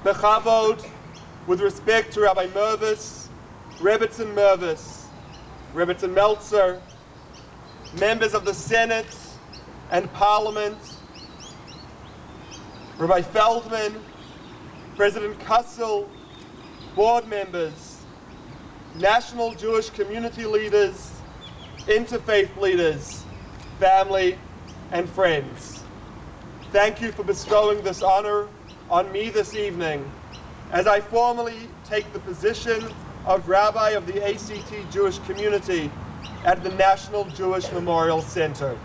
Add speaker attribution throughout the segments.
Speaker 1: Bechavod, with respect to Rabbi Mirvis, Rebbitzin Mirvis, Rebbitzin Meltzer, members of the Senate and Parliament, Rabbi Feldman, President Kassel, board members, national Jewish community leaders, interfaith leaders, family, and friends. Thank you for bestowing this honor on me this evening as I formally take the position of Rabbi of the ACT Jewish community at the National Jewish Memorial Center.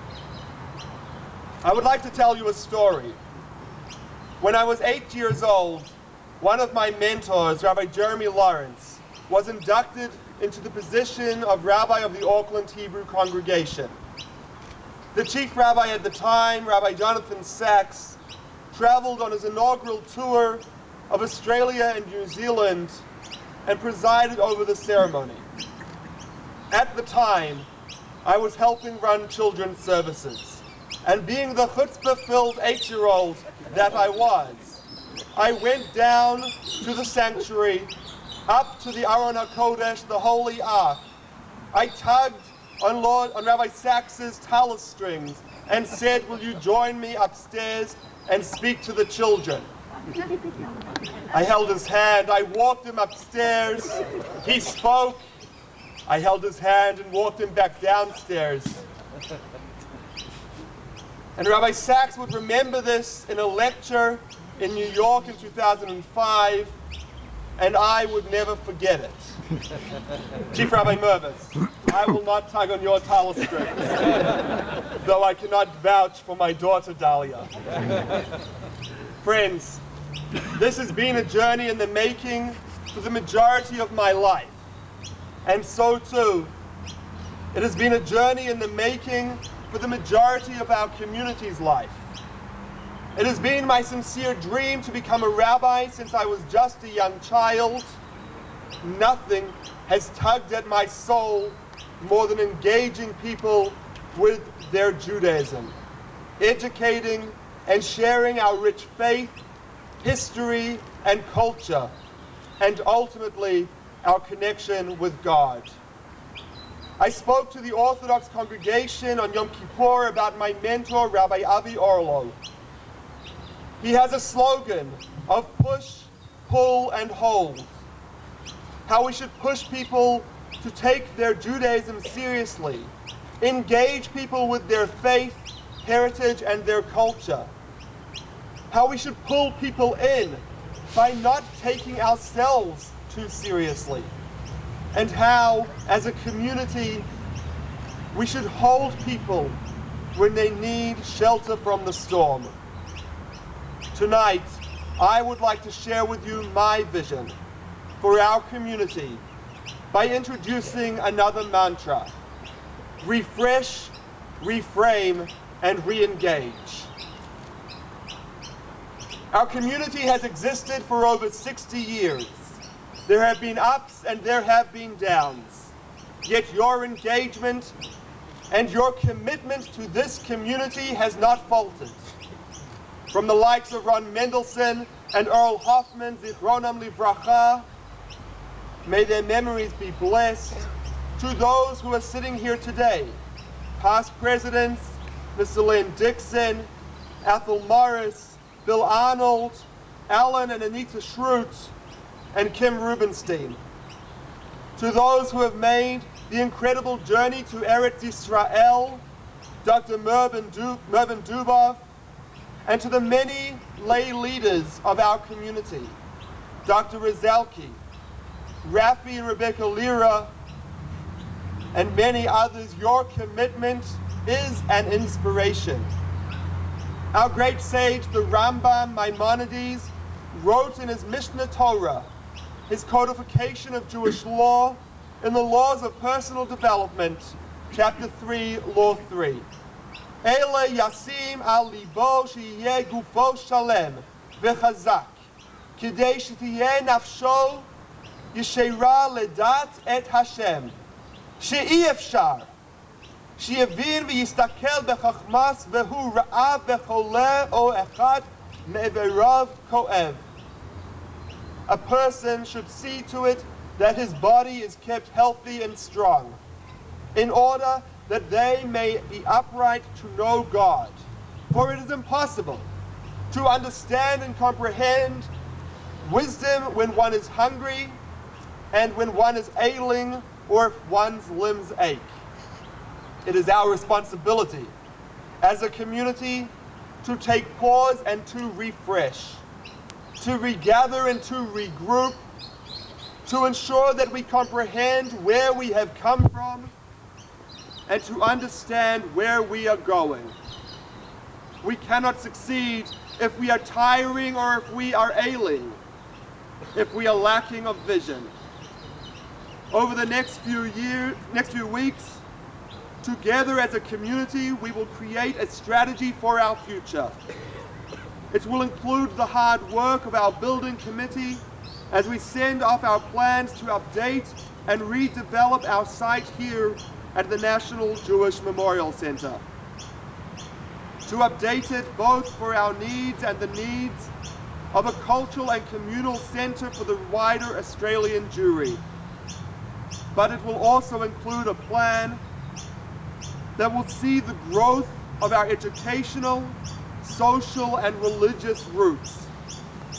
Speaker 1: I would like to tell you a story. When I was 8 years old, one of my mentors, Rabbi Jeremy Lawrence, was inducted into the position of Rabbi of the Auckland Hebrew congregation. The Chief Rabbi at the time, Rabbi Jonathan Sachs, traveled on his inaugural tour of Australia and New Zealand and presided over the ceremony. At the time, I was helping run children's services, and being the chutzpah-filled 8-year-old that I was, I went down to the sanctuary, up to the Aron HaKodesh, the Holy Ark. I tugged on Rabbi Sachs's tallis strings and said, "Will you join me upstairs and speak to the children?" I held his hand, I walked him upstairs, he spoke, I held his hand and walked him back downstairs. And Rabbi Sachs would remember this in a lecture in New York in 2005, and I would never forget it. Chief Rabbi Mirvis, I will not tug on your tallis strings, though I cannot vouch for my daughter Dahlia. Friends, this has been a journey in the making for the majority of my life, and so too, it has been a journey in the making for the majority of our community's life. It has been my sincere dream to become a rabbi since I was just a young child. Nothing has tugged at my soul more than engaging people with their Judaism, educating and sharing our rich faith, history, and culture, and ultimately our connection with God. I spoke to the Orthodox congregation on Yom Kippur about my mentor, Rabbi Avi Orlo. He has a slogan of push, pull, and hold. How we should push people to take their Judaism seriously, engage people with their faith, heritage, and their culture. How we should pull people in by not taking ourselves too seriously. And how, as a community, we should hold people when they need shelter from the storm. Tonight, I would like to share with you my vision for our community by introducing another mantra: refresh, reframe, and re-engage. Our community has existed for over 60 years. There have been ups and there have been downs. Yet your engagement and your commitment to this community has not faltered. From the likes of Ron Mendelsohn and Earl Hoffman, Zichronam Livracha, may their memories be blessed, to those who are sitting here today, past presidents, Mr. Len Dixon, Ethel Morris, Bill Arnold, Alan and Anita Schrute, and Kim Rubenstein. To those who have made the incredible journey to Eretz Yisrael, Dr. Mervyn Dubov, and to the many lay leaders of our community, Dr. Rozelki, Rafi and Rebecca Lira, and many others, your commitment is an inspiration. Our great sage, the Rambam Maimonides, wrote in his Mishnah Torah, his codification of Jewish law, in the laws of personal development, chapter 3, law 3. Ele yasim al libo sheyeh gufo shalem vechazak, kidei shetiyeh nafsho yeshera ledat et Hashem, she'i efshar, שיבין ויסתכל בחכמס והוא רעב וחולה או אחד מעבריו כואב. a person should see to it that his body is kept healthy and strong, in order that they may be upright to know God. For it is impossible to understand and comprehend wisdom when one is hungry and when one is ailing, or if one's limbs ache. It is our responsibility as a community to take pause and to refresh, to regather and to regroup, to ensure that we comprehend where we have come from and to understand where we are going. We cannot succeed if we are tiring or if we are ailing, if we are lacking of vision. Over the next few weeks, together as a community, we will create a strategy for our future. It will include the hard work of our building committee as we send off our plans to update and redevelop our site here at the National Jewish Memorial Center. To update it both for our needs and the needs of a cultural and communal center for the wider Australian Jewry. But it will also include a plan that will see the growth of our educational, social, and religious roots,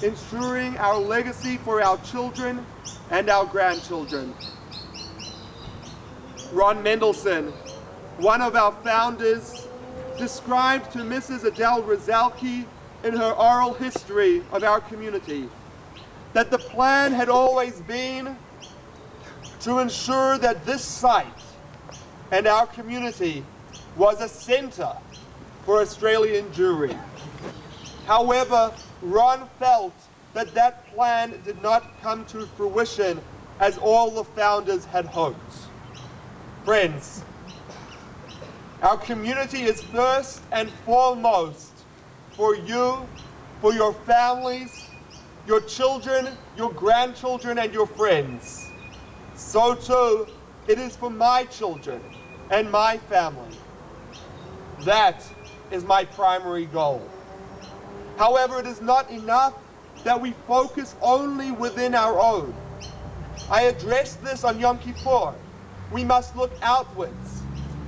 Speaker 1: ensuring our legacy for our children and our grandchildren. Ron Mendelsohn, one of our founders, described to Mrs. Adele Rizalki in her oral history of our community that the plan had always been to ensure that this site and our community was a center for Australian Jewry. However, Ron felt that that plan did not come to fruition as all the founders had hoped. Friends, our community is first and foremost for you, for your families, your children, your grandchildren, and your friends. So too, it is for my children and my family. That is my primary goal. However, it is not enough that we focus only within our own. I addressed this on Yom Kippur. We must look outwards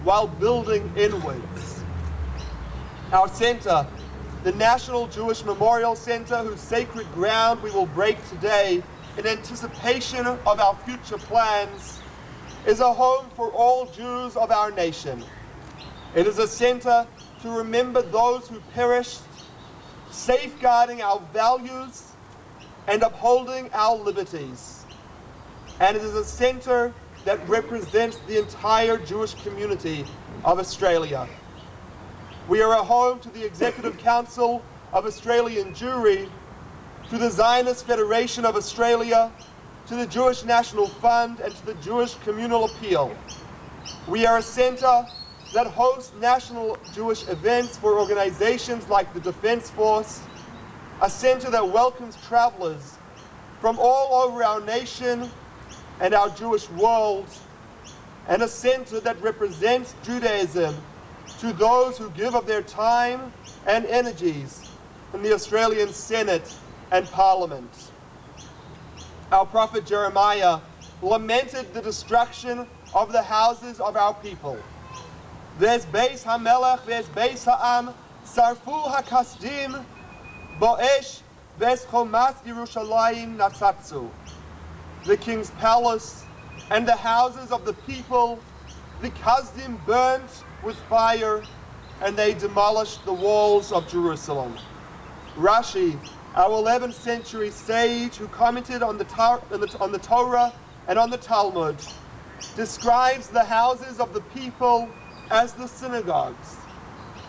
Speaker 1: while building inwards. Our center, the National Jewish Memorial Center, whose sacred ground we will break today in anticipation of our future plans, is a home for all Jews of our nation. It is a center to remember those who perished, safeguarding our values and upholding our liberties. And it is a center that represents the entire Jewish community of Australia. We are a home to the Executive Council of Australian Jewry, to the Zionist Federation of Australia, to the Jewish National Fund, and to the Jewish Communal Appeal. We are a center that hosts national Jewish events for organizations like the Defense Force, a center that welcomes travelers from all over our nation and our Jewish world, and a center that represents Judaism to those who give of their time and energies in the Australian Senate and Parliament. Our prophet Jeremiah lamented the destruction of the houses of our people. V'es beis hamelech v'es beis ha'am sarfu hakasdim bo'esh v'es chomas Yerushalayim natsatsu. The king's palace and the houses of the people, the Kasdim burnt with fire, and they demolished the walls of Jerusalem. Rashi, our 11th century sage who commented on the Torah and on the Talmud, describes the houses of the people as the synagogues,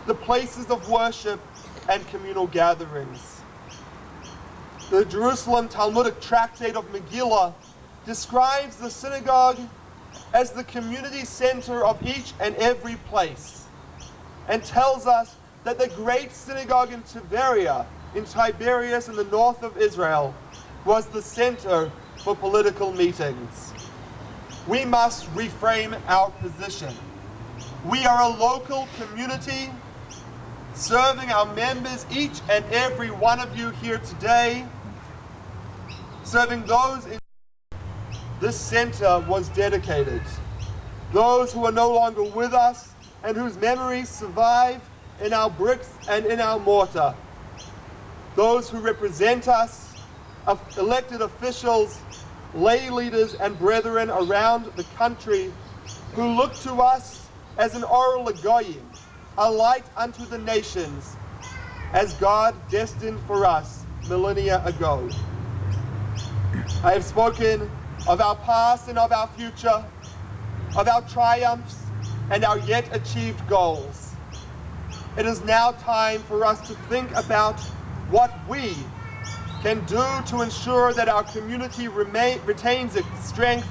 Speaker 1: the places of worship and communal gatherings. The Jerusalem Talmudic tractate of Megillah describes the synagogue as the community center of each and every place, and tells us that the great synagogue in Tiberia, in Tiberias in the north of Israel, was the center for political meetings. We must reframe our position. We are a local community serving our members, each and every one of you here today, serving those in this center was dedicated. Those who are no longer with us and whose memories survive in our bricks and in our mortar. Those who represent us, elected officials, lay leaders and brethren around the country who look to us as an oral legoyim, a light unto the nations, as God destined for us millennia ago. I have spoken of our past and of our future, of our triumphs and our yet achieved goals. It is now time for us to think about what we can do to ensure that our community retains its strength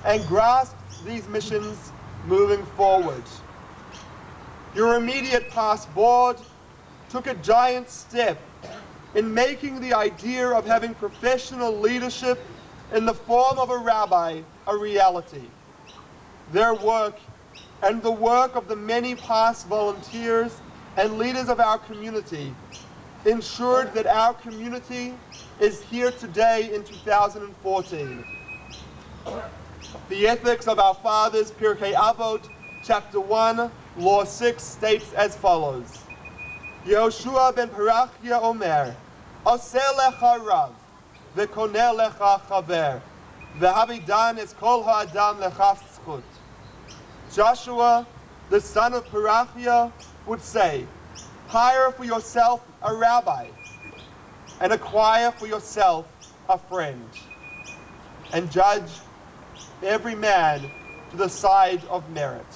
Speaker 1: and grasps these missions moving forward. Your immediate past board took a giant step in making the idea of having professional leadership in the form of a rabbi a reality. Their work and the work of the many past volunteers and leaders of our community ensured that our community is here today in 2014. The Ethics of Our Fathers, Pirkei Avot, Chapter 1, Law 6 states as follows. Yehoshua ben Parachia Omer, Oseh lecha rav, vekoneh lecha chaver, vehavidan es kol ha'adam lecha zchut. Joshua, the son of Parachia, would say, hire for yourself a rabbi, and acquire for yourself a friend, and judge every man to the side of merit.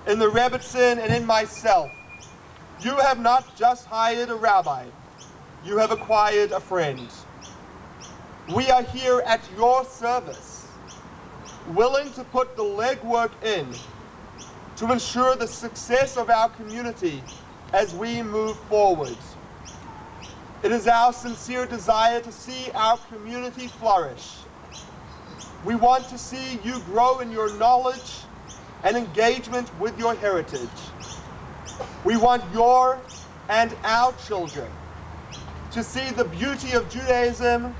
Speaker 1: In the Rebbitzin and in myself, you have not just hired a rabbi, you have acquired a friend. We are here at your service, willing to put the legwork in to ensure the success of our community as we move forward. It is our sincere desire to see our community flourish. We want to see you grow in your knowledge and engagement with your heritage. We want your and our children to see the beauty of Judaism,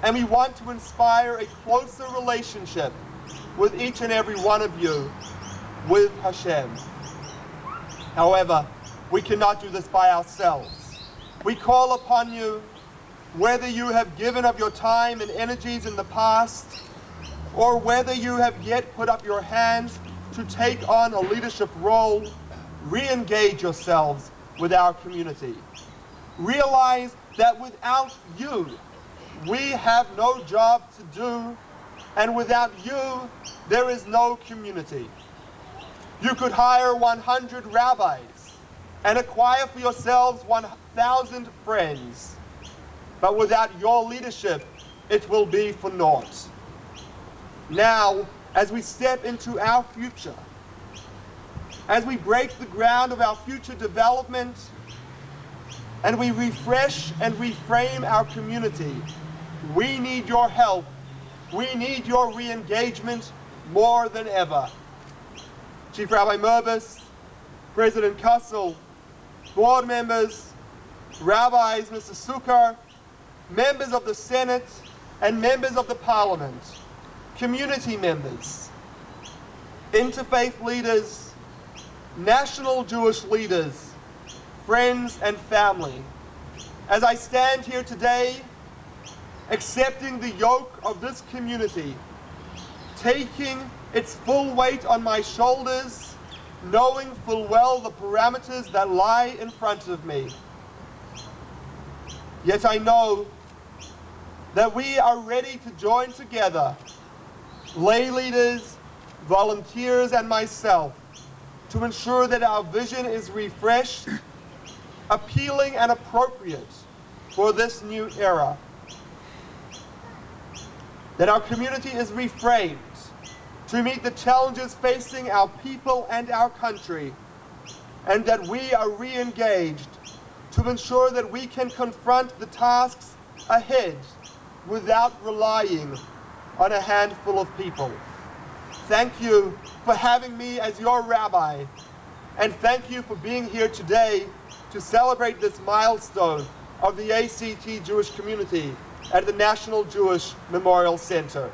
Speaker 1: and we want to inspire a closer relationship with each and every one of you, with Hashem. However, we cannot do this by ourselves. We call upon you, whether you have given of your time and energies in the past, or whether you have yet put up your hands to take on a leadership role, re-engage yourselves with our community. Realize that without you, we have no job to do, and without you, there is no community. You could hire 100 rabbis and acquire for yourselves 1,000 friends, but without your leadership, it will be for naught. Now, as we step into our future, as we break the ground of our future development, and we refresh and reframe our community, we need your help. We need your re-engagement more than ever. Chief Rabbi Mirvis, President Kassel, board members, rabbis, Mr. Sukkar, members of the Senate, and members of the Parliament, community members, interfaith leaders, national Jewish leaders, friends and family. As I stand here today, accepting the yoke of this community, taking its full weight on my shoulders, knowing full well the parameters that lie in front of me. Yet I know that we are ready to join together, lay leaders, volunteers, and myself, to ensure that our vision is refreshed, appealing and appropriate for this new era. That our community is reframed to meet the challenges facing our people and our country, and that we are re-engaged to ensure that we can confront the tasks ahead without relying on a handful of people. Thank you for having me as your rabbi, and thank you for being here today to celebrate this milestone of the ACT Jewish community at the National Jewish Memorial Center.